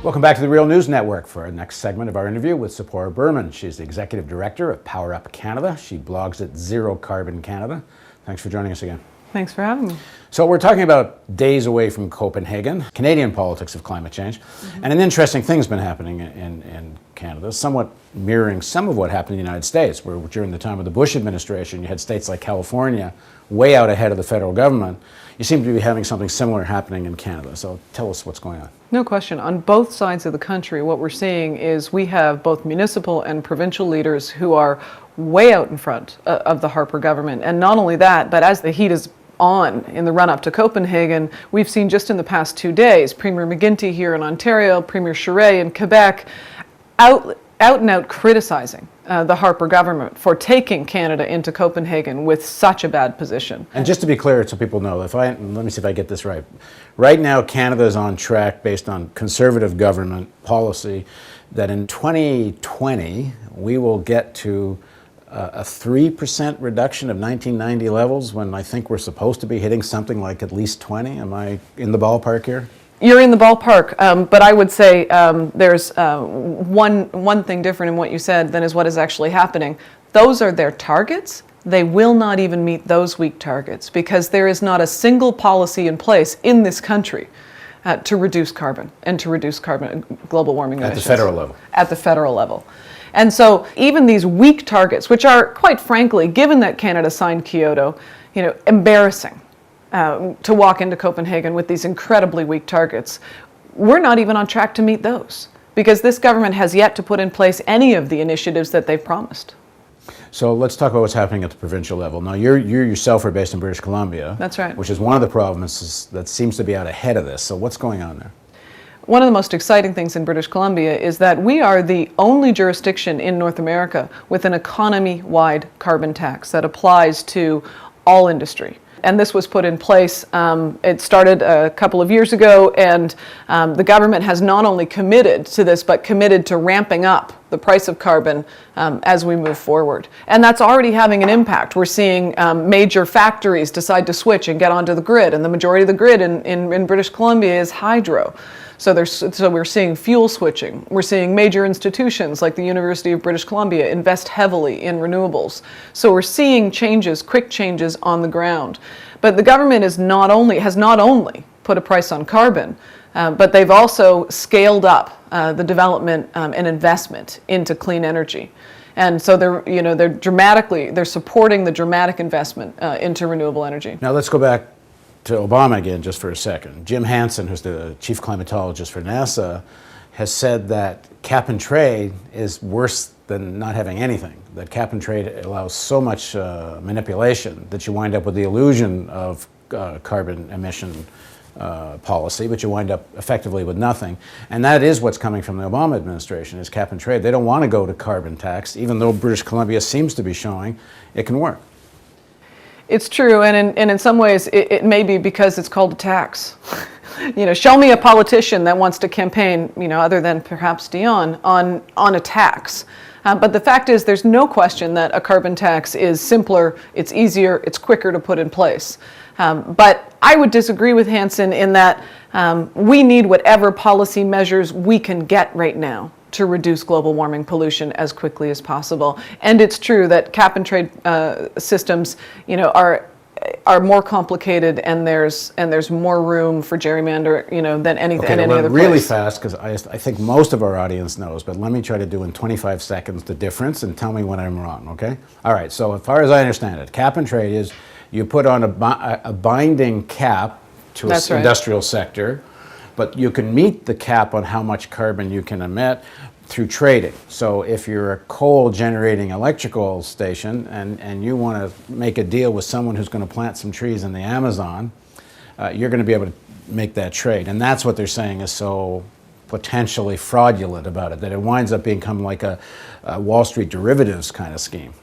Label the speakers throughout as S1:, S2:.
S1: Welcome back to the Real News Network for our next segment of our interview with Sephora Berman. She's the Executive Director of Power Up Canada. She blogs at Zero Carbon Canada. Thanks for joining us again.
S2: Thanks for having me.
S1: So we're talking about days away from Copenhagen, Canadian politics of climate change, and an interesting thing's been happening in Canada, somewhat mirroring some of what happened in the United States, where during the time of the Bush administration, you had states like California way out ahead of the federal government. You seem to be having something similar happening in Canada. So tell us what's going on.
S2: No question. On both sides of the country, what we're seeing is we have both municipal and provincial leaders who are way out in front of the Harper government. And not only that, but as the heat is on in the run-up to Copenhagen, we've seen just in the past 2 days, Premier McGuinty here in Ontario, Premier Charest in Quebec, out and out criticizing the Harper government for taking Canada into Copenhagen with such a bad position.
S1: And just to be clear, so people know, let me see if I get this right. Right now, Canada is on track based on conservative government policy that in 2020, we will get to a 3% reduction of 1990 levels when I think we're supposed to be hitting something like at least 20. Am I in the ballpark here?
S2: You're in the ballpark, but I would say there's one thing different in what you said than is what is actually happening. Those are their targets. They will not even meet those weak targets because there is not a single policy in place in this country to reduce carbon and to reduce global warming emissions.
S1: At the federal level.
S2: At the federal level. And so even these weak targets, which are quite frankly, given that Canada signed Kyoto, embarrassing. To walk into Copenhagen with these incredibly weak targets, we're not even on track to meet those because this government has yet to put in place any of the initiatives that they've promised.
S1: So let's talk about what's happening at the provincial level. Now, you yourself are based in British Columbia.
S2: That's right.
S1: Which is one of the provinces that seems to be out ahead of this. So what's going on there?
S2: One of the most exciting things in British Columbia is that we are the only jurisdiction in North America with an economy-wide carbon tax that applies to all industry. And this was put in place, it started a couple of years ago, and the government has not only committed to this, but committed to ramping up the price of carbon as we move forward. And that's already having an impact. We're seeing major factories decide to switch and get onto the grid, and the majority of the grid in British Columbia is hydro. So we're seeing fuel switching. We're seeing major institutions like the University of British Columbia invest heavily in renewables. So we're seeing changes, quick changes on the ground. But the government has not only put a price on carbon, but they've also scaled up the development and investment into clean energy. And so they're supporting the dramatic investment into renewable energy.
S1: Now let's go back to Obama again just for a second. Jim Hansen, who's the chief climatologist for NASA, has said that cap and trade is worse than not having anything, that cap and trade allows so much manipulation that you wind up with the illusion of carbon emission policy, but you wind up effectively with nothing. And that is what's coming from the Obama administration, is cap and trade. They don't want to go to carbon tax, even though British Columbia seems to be showing it can work.
S2: It's true, and in some ways it may be because it's called a tax. Show me a politician that wants to campaign, other than perhaps Dion, on a tax. But the fact is, there's no question that a carbon tax is simpler, it's easier, it's quicker to put in place. But I would disagree with Hansen in that we need whatever policy measures we can get right now to reduce global warming pollution as quickly as possible. And it's true that cap and trade systems, are more complicated, and there's more room for gerrymander, than any other place.
S1: Really fast, because I think most of our audience knows, but let me try to do in 25 seconds the difference and tell me when I'm wrong, okay? All right, so as far as I understand it, cap and trade is you put on a binding cap to an industrial sector, but you can meet the cap on how much carbon you can emit through trading. So if you're a coal generating electrical station and you want to make a deal with someone who's going to plant some trees in the Amazon, you're going to be able to make that trade. And that's what they're saying is so potentially fraudulent about it, that it winds up becoming like a Wall Street derivatives kind of scheme.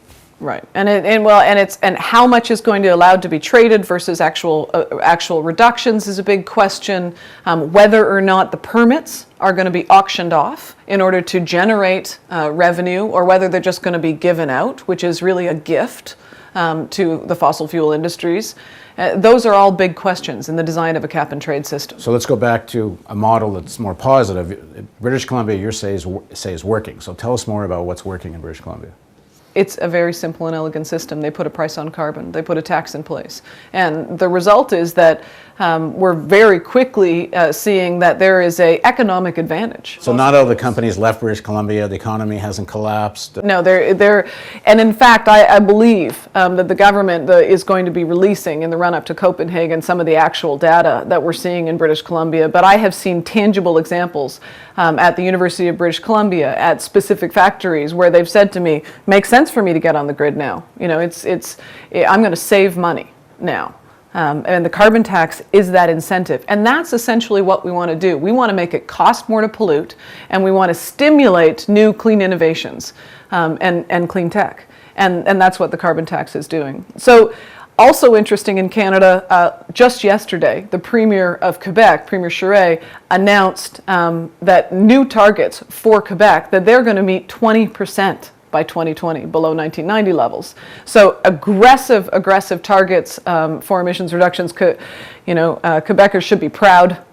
S2: Right, and how much is going to be allowed to be traded versus actual reductions is a big question. Whether or not the permits are going to be auctioned off in order to generate revenue, or whether they're just going to be given out, which is really a gift to the fossil fuel industries? Those are all big questions in the design of a cap-and-trade system.
S1: So let's go back to a model that's more positive. British Columbia, you say is working. So tell us more about what's working in British Columbia.
S2: It's a very simple and elegant system. They put a price on carbon. They put a tax in place. And the result is that we're very quickly seeing that there is an economic advantage.
S1: So not all the companies left British Columbia, the economy hasn't collapsed?
S2: No, and in fact, I believe that the government is going to be releasing in the run-up to Copenhagen some of the actual data that we're seeing in British Columbia. But I have seen tangible examples at the University of British Columbia, at specific factories, where they've said to me, makes sense for me to get on the grid now. You know, I'm going to save money now. And the carbon tax is that incentive. And that's essentially what we want to do. We want to make it cost more to pollute, and we want to stimulate new clean innovations and clean tech. And that's what the carbon tax is doing. So also interesting in Canada, just yesterday, the Premier of Quebec, Premier Charest, announced that new targets for Quebec, that they're going to meet 20% by 2020, below 1990 levels. So aggressive targets for emissions reductions. Quebecers should be proud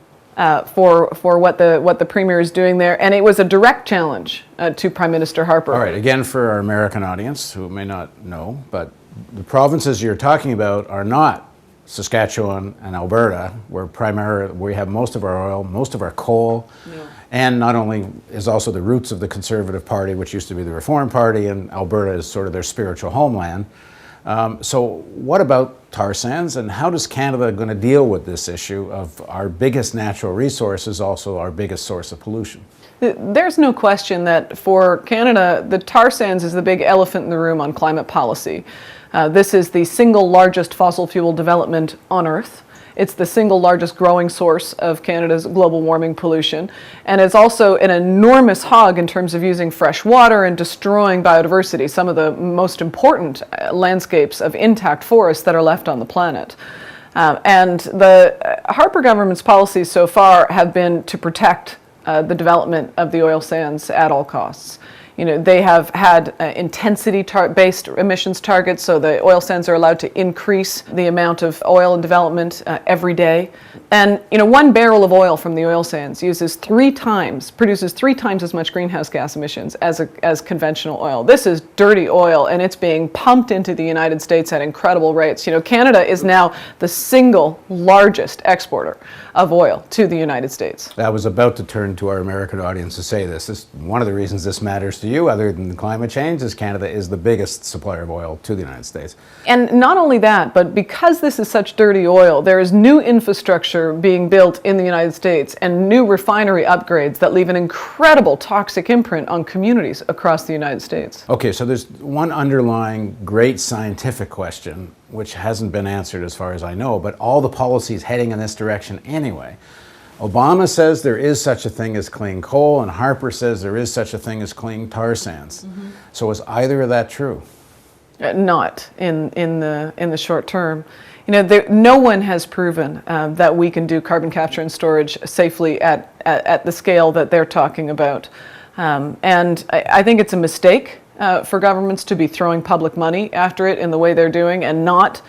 S2: for what the Premier is doing there. And it was a direct challenge to Prime Minister Harper.
S1: All right, again, for our American audience who may not know, but the provinces you're talking about are not Saskatchewan and Alberta, where we have most of our oil, most of our coal. No. And not only is also the roots of the Conservative Party, which used to be the Reform Party, and Alberta is sort of their spiritual homeland. So what about tar sands, and how does Canada going to deal with this issue of our biggest natural resource is also our biggest source of pollution?
S2: There's no question that for Canada, the tar sands is the big elephant in the room on climate policy. This is the single largest fossil fuel development on Earth. It's the single largest growing source of Canada's global warming pollution. And it's also an enormous hog in terms of using fresh water and destroying biodiversity, some of the most important landscapes of intact forests that are left on the planet. And the Harper government's policies so far have been to protect the development of the oil sands at all costs. You know, they have had intensity-based emissions targets, so the oil sands are allowed to increase the amount of oil in development every day. And, you know, 1 barrel of oil from the oil sands produces 3 times as much greenhouse gas emissions as conventional oil. This is dirty oil, and it's being pumped into the United States at incredible rates. You know, Canada is now the single largest exporter of oil to the United States.
S1: I was about to turn to our American audience to say this. One of the reasons this matters to you, other than climate change, is Canada is the biggest supplier of oil to the United States.
S2: And not only that, but because this is such dirty oil, there is new infrastructure being built in the United States and new refinery upgrades that leave an incredible toxic imprint on communities across the United States.
S1: Okay, so there's one underlying great scientific question which hasn't been answered as far as I know, but all the policies heading in this direction anyway. Obama says there is such a thing as clean coal, and Harper says there is such a thing as clean tar sands. Mm-hmm. So is either of that true?
S2: Not in the short term. You know, no one has proven that we can do carbon capture and storage safely at the scale that they're talking about. And I think it's a mistake for governments to be throwing public money after it in the way they're doing and not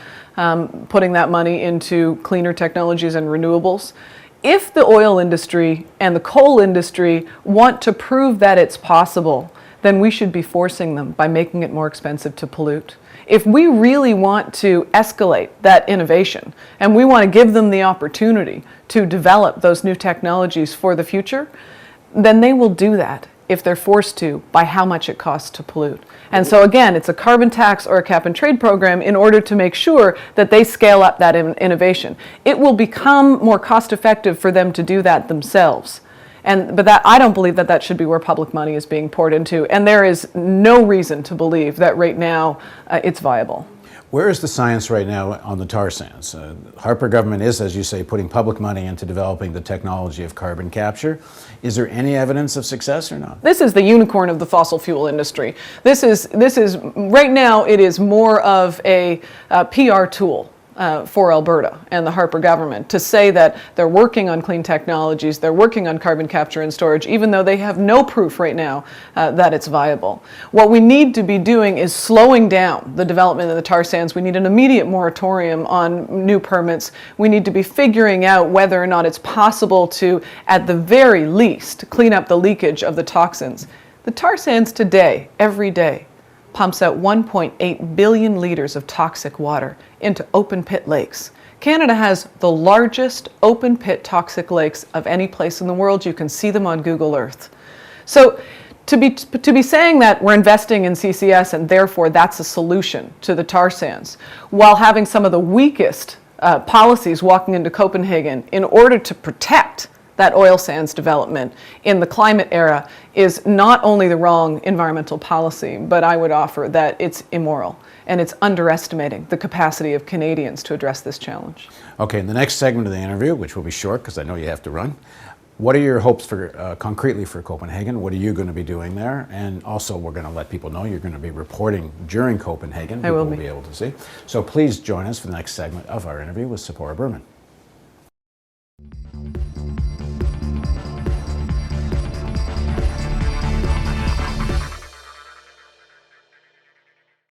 S2: putting that money into cleaner technologies and renewables. If the oil industry and the coal industry want to prove that it's possible, then we should be forcing them by making it more expensive to pollute. If we really want to escalate that innovation and we want to give them the opportunity to develop those new technologies for the future, then they will do that if they're forced to by how much it costs to pollute. And so again, it's a carbon tax or a cap and trade program in order to make sure that they scale up that innovation. It will become more cost effective for them to do that themselves. But I don't believe that should be where public money is being poured into. And there is no reason to believe that right now it's viable.
S1: Where is the science right now on the tar sands? Harper government is, as you say, putting public money into developing the technology of carbon capture. Is there any evidence of success or not?
S2: This is the unicorn of the fossil fuel industry. This is right now it is more of a PR tool for Alberta and the Harper government to say that they're working on clean technologies, they're working on carbon capture and storage, even though they have no proof right now that it's viable. What we need to be doing is slowing down the development of the tar sands. We need an immediate moratorium on new permits. We need to be figuring out whether or not it's possible to, at the very least, clean up the leakage of the toxins. The tar sands today, every day, pumps out 1.8 billion liters of toxic water into open pit lakes. Canada has the largest open pit toxic lakes of any place in the world. You can see them on Google Earth. So to be saying that we're investing in CCS and therefore that's a solution to the tar sands, while having some of the weakest policies walking into Copenhagen in order to protect that oil sands development in the climate era, is not only the wrong environmental policy, but I would offer that it's immoral and it's underestimating the capacity of Canadians to address this challenge.
S1: Okay, in the next segment of the interview, which will be short because I know you have to run, what are your hopes for concretely for Copenhagen? What are you going to be doing there? And also, we're going to let people know you're going to be reporting during Copenhagen.
S2: I will
S1: be able to see. So please join us for the next segment of our interview with Berman.